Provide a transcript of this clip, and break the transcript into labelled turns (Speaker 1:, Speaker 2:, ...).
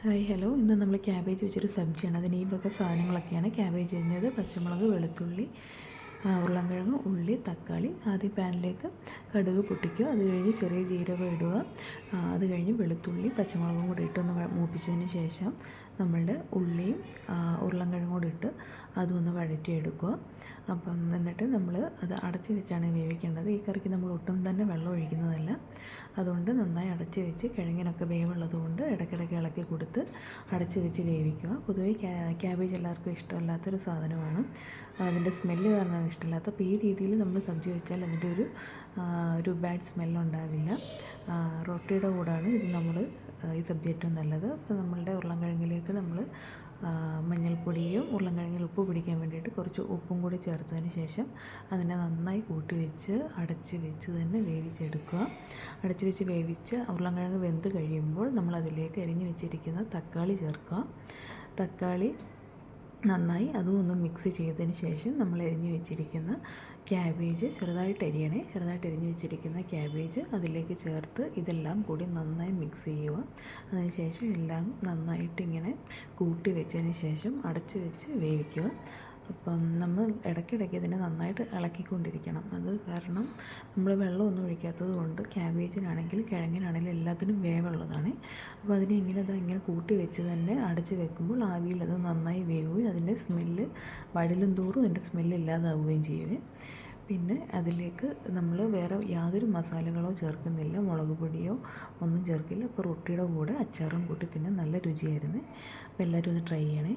Speaker 1: Hi hello, ഇന്ന് നമ്മൾ cabbage വെച്ചൊരു സബ്ജിയാണ്. അതിന് ഈ വക സാധനങ്ങളൊക്കെയാണ്: ക്യാബേജ് അരിഞ്ഞത്, പച്ചമുളക്, വെളുത്തുള്ളി, ഉരുളൻകിഴങ്ങ്, ഉള്ളി, തക്കാളി. ആദ്യം പാനിലേക്ക് കടുക് പൊട്ടിക്കുക, അത് കഴിഞ്ഞ് ചെറിയ ജീരകം ഇടുക, അത് കഴിഞ്ഞ് വെളുത്തുള്ളി പച്ചമുളകും കൂടി ഇട്ടൊന്ന് മൂപ്പിച്ചതിന് ശേഷം നമ്മളുടെ ഉള്ളിയും ഉരുളൻകിഴങ്ങും കൂടി ഇട്ട് അതൊന്ന് വഴറ്റിയെടുക്കുക. എന്നിട്ട് നമ്മൾ അത് അടച്ച് വെച്ചാണ് വേവിക്കേണ്ടത്. ഈ കറിക്ക് നമ്മൾ ഒട്ടും തന്നെ വെള്ളം ഒഴിക്കുന്നതല്ല. അതുകൊണ്ട് നന്നായി അടച്ച് വെച്ച്, കിഴങ്ങിനൊക്കെ വേവുള്ളത് കൊണ്ട് ഇടയ്ക്കിടയ്ക്ക് ഇളക്കി കൊടുത്ത് അടച്ച് വെച്ച് വേവിക്കുക. പൊതുവേ ക്യാബേജ് എല്ലാവർക്കും ഇഷ്ടമല്ലാത്തൊരു സാധനമാണ്. അതിൻ്റെ സ്മെല്ല് കാരണമാണ് ഇഷ്ടമില്ലാത്ത. അപ്പോൾ ഈ രീതിയിൽ നമ്മൾ സബ്ജി വെച്ചാൽ അതിൻ്റെ ഒരു ബാഡ് സ്മെല്ലുണ്ടാവില്ല. റൊട്ടിയുടെ കൂടാണ് ഇത് നമ്മൾ ഈ സബ്ജി ഏറ്റവും നല്ലത്. അപ്പോൾ നമ്മളുടെ ഉരുളൻകിഴങ്ങിലേക്ക് നമ്മൾ മഞ്ഞൾപ്പൊടിയും ഉരുളൻകിഴങ്ങിൽ ഉപ്പ് പിടിക്കാൻ വേണ്ടിയിട്ട് കുറച്ച് ഉപ്പും കൂടി ചേർത്തതിന് ശേഷം അതിനെ നന്നായി കൂട്ടി വെച്ച് അടച്ച് വെച്ച് തന്നെ വേവിച്ചെടുക്കുക. അടച്ച് വെച്ച് വേവിച്ച് ഉരുളൻകിഴങ്ങ് വെന്ത് കഴിയുമ്പോൾ നമ്മളതിലേക്ക് അരിഞ്ഞ് വെച്ചിരിക്കുന്ന തക്കാളി ചേർക്കുക. തക്കാളി നന്നായി അതും ഒന്ന് മിക്സ് ചെയ്തതിന് ശേഷം നമ്മൾ അരിഞ്ഞ് വെച്ചിരിക്കുന്ന ക്യാബേജ് ചെറുതായിട്ട് അരിഞ്ഞ് വെച്ചിരിക്കുന്ന ക്യാബേജ് അതിലേക്ക് ചേർത്ത് ഇതെല്ലാം കൂടി നന്നായി മിക്സ് ചെയ്യുക. അതിനുശേഷം എല്ലാം നന്നായിട്ട് ഇങ്ങനെ കൂട്ടി വെച്ചതിന് ശേഷം അടച്ച് വെച്ച് വേവിക്കുക. നമ്മൾ ഇടയ്ക്കിടയ്ക്ക് ഇതിനെ നന്നായിട്ട് ഇളക്കിക്കൊണ്ടിരിക്കണം. അത് കാരണം നമ്മൾ വെള്ളമൊന്നും ഒഴിക്കാത്തത് കൊണ്ട് ക്യാബേജിനാണെങ്കിലും കിഴങ്ങിനാണെങ്കിലും എല്ലാത്തിനും വേവുള്ളതാണ്. അപ്പോൾ അതിനെ ഇങ്ങനെ കൂട്ടി വെച്ച് തന്നെ അടച്ച് വെക്കുമ്പോൾ ആവിയിൽ അത് നന്നായി വേവുകയും അതിൻ്റെ സ്മെല്ല് വഴലും തോറും അതിൻ്റെ സ്മെല്ല് ഇല്ലാതാവുകയും ചെയ്യും. പിന്നെ അതിലേക്ക് നമ്മൾ വേറെ യാതൊരു മസാലകളോ ചേർക്കുന്നില്ല, മുളക് പൊടിയോ ഒന്നും ചേർക്കില്ല. അപ്പോൾ റൊട്ടിയുടെ കൂടെ അച്ചാറും കൂട്ടി തിന്നാൻ നല്ല രുചിയായിരുന്നു. അപ്പോൾ എല്ലാവരും ഒന്ന് ട്രൈ ചെയ്യണേ.